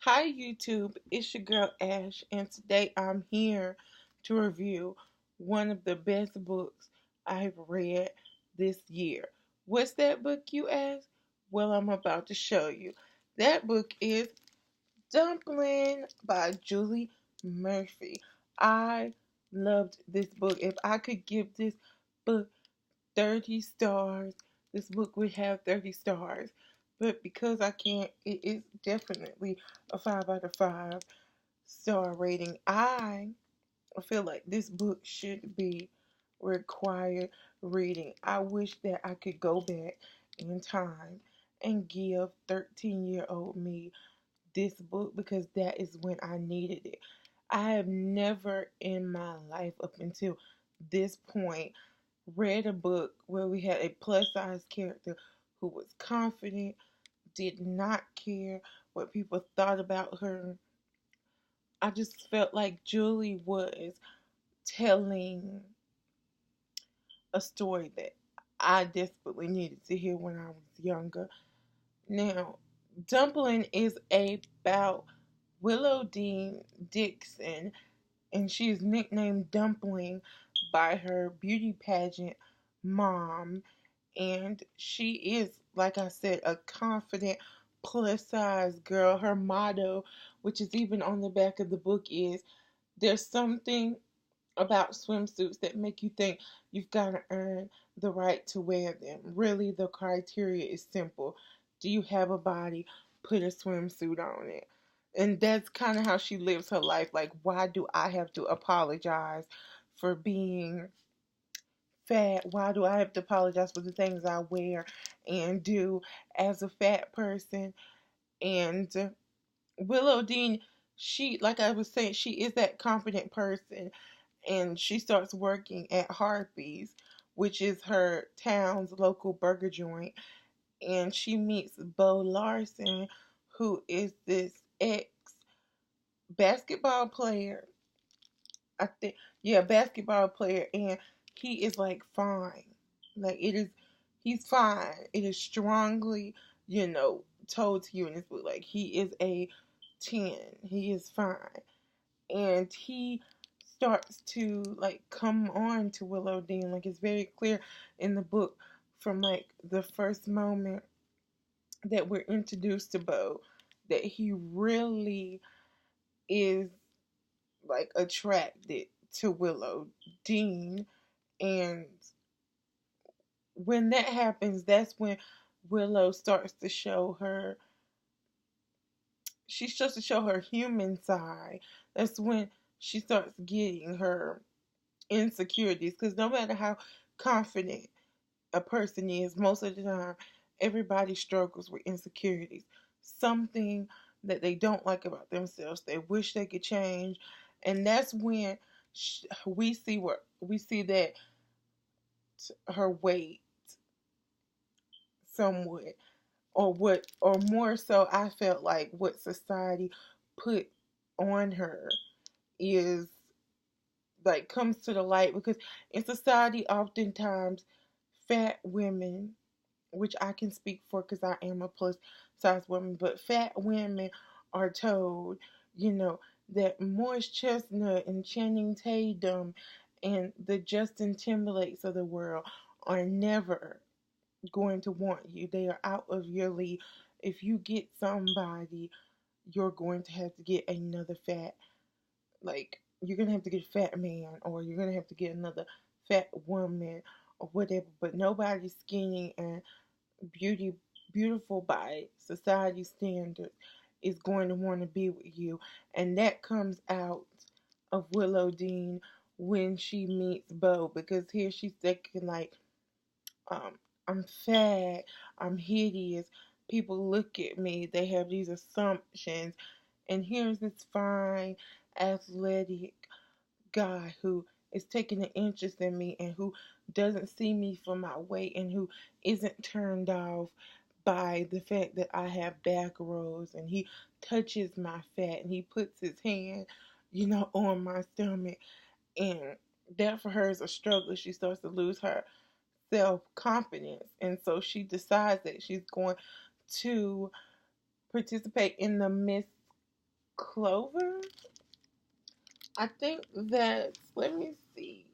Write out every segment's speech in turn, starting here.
Hi YouTube, it's your girl Ash, and today I'm here to review one of the best books I've read this year. What's that book, you ask? Well, I'm about to show you. That book is Dumpling by Julie Murphy. I loved this book. If I could give this book 30 stars, this book would have 30 stars. But because I can't, it is definitely a 5 out of 5 star rating. I feel like this book should be required reading. I wish that I could go back in time and give 13-year-old me this book because that is when I needed it. I have never in my life up until this point read a book where we had a plus size character who was confident, did not care what people thought about her. I just felt like Julie was telling a story that I desperately needed to hear when I was younger. Now, Dumpling is about Willow Dean Dixon, and she is nicknamed Dumpling by her beauty pageant mom. And she is, like I said, a confident plus size girl. Her motto, which is even on the back of the book, is there's something about swimsuits that make you think you've got to earn the right to wear them. Really, the criteria is simple. Do you have a body? Put a swimsuit on it. And that's kind of how she lives her life. Like, why do I have to apologize for being fat? Why do I have to apologize for the things I wear and do as a fat person? And Willow Dean, she, like I was saying, she is that confident person, and she starts working at Harpy's, which is her town's local burger joint, and she meets Bo Larson, who is this ex basketball player. I think, yeah, basketball player, and he is like fine. Like it is, he's fine. It is strongly, told to you in this book. Like he is a 10. He is fine, and he starts to like come on to Willow Dean. Like it's very clear in the book from like the first moment that we're introduced to Bo that he really is like attracted to Willow Dean. And when that happens, that's when Willow starts to show her, she starts to show her human side. That's when she starts getting her insecurities, because no matter how confident a person is, most of the time everybody struggles with insecurities, something that they don't like about themselves, they wish they could change. And that's when we see that her weight somewhat, or more so, I felt like what society put on her is like comes to the light, because in society oftentimes fat women, which I can speak for because I am a plus size woman, but fat women are told, you know, that Morris Chestnut and Channing Tatum and the Justin Timberlakes of the world are never going to want you. They are out of your league. If you get somebody, you're going to have to get another fat, like, you're going to have to get a fat man, or you're going to have to get another fat woman, or whatever. But nobody's skinny and beauty beautiful by society standards is going to want to be with you. And that comes out of Willow Dean when she meets Bo, because here she's thinking like, um, I'm fat, I'm hideous, people look at me, they have these assumptions, and here's this fine, athletic guy who is taking an interest in me and who doesn't see me for my weight and who isn't turned off by the fact that I have back rolls, and he touches my fat and he puts his hand, on my stomach. And that for her is a struggle. She starts to lose her self confidence, and so she decides that she's going to participate in the Miss Clover. I think that's, let me see.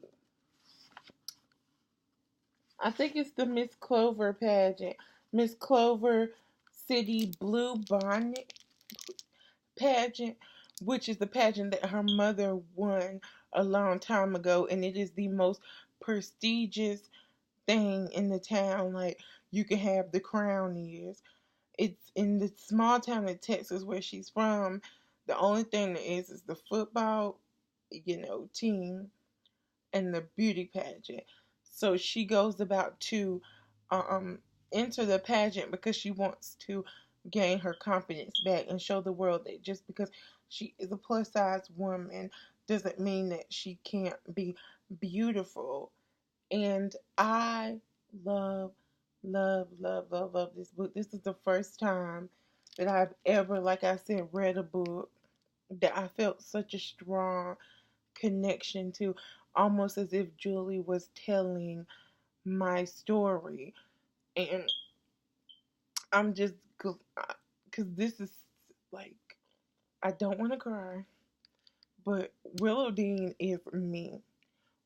I think it's the Miss Clover pageant. Miss Clover City Blue Bonnet pageant, which is the pageant that her mother won a long time ago, and it is the most prestigious thing in the town. Like, you can have the crown is. It's in the small town in Texas where she's from. The only thing that is the football, team and the beauty pageant. So she goes about to um enter the pageant because she wants to gain her confidence back and show the world that just because she is a plus size woman doesn't mean that she can't be beautiful. And I love, love, love, love, love this book. This is the first time that I've ever, like I said, read a book that I felt such a strong connection to, almost as if Julie was telling my story. And I'm just, because this is like, I don't want to cry, but Willow Dean is me.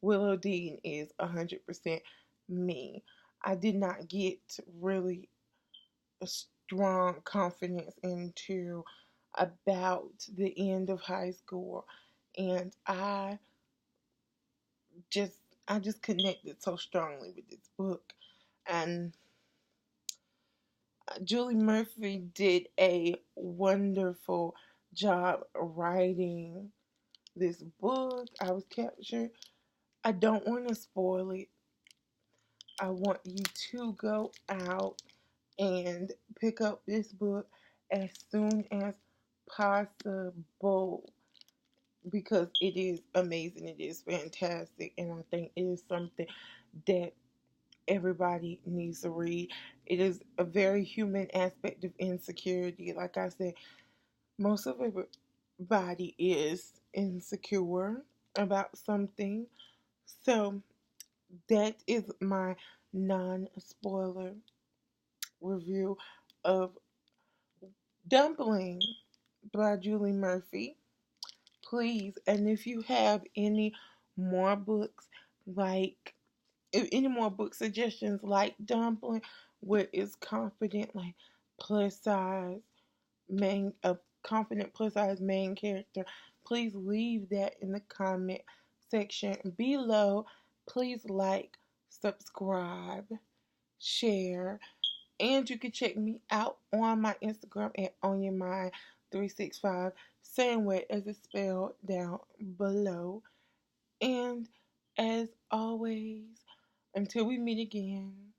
Willow Dean is 100% me. I did not get really a strong confidence into about the end of high school, and just I just connected so strongly with this book. And Julie Murphy did a wonderful job writing this book. I was captured. I don't want to spoil it. I want you to go out and pick up this book as soon as possible because it is amazing. It is fantastic. And I think it is something that everybody needs to read. It is a very human aspect of insecurity. Like I said, most of everybody is insecure about something. So that is my non-spoiler review of Dumpling by Julie Murphy. Please, and if you have any more books like any more book suggestions like Dumpling, where it's confident, like plus size main a confident plus size main character, please leave that in the comment section below. Please like, subscribe, share, and you can check me out on my Instagram at OnYourMind365, same way as it's spelled down below. And as always, until we meet again,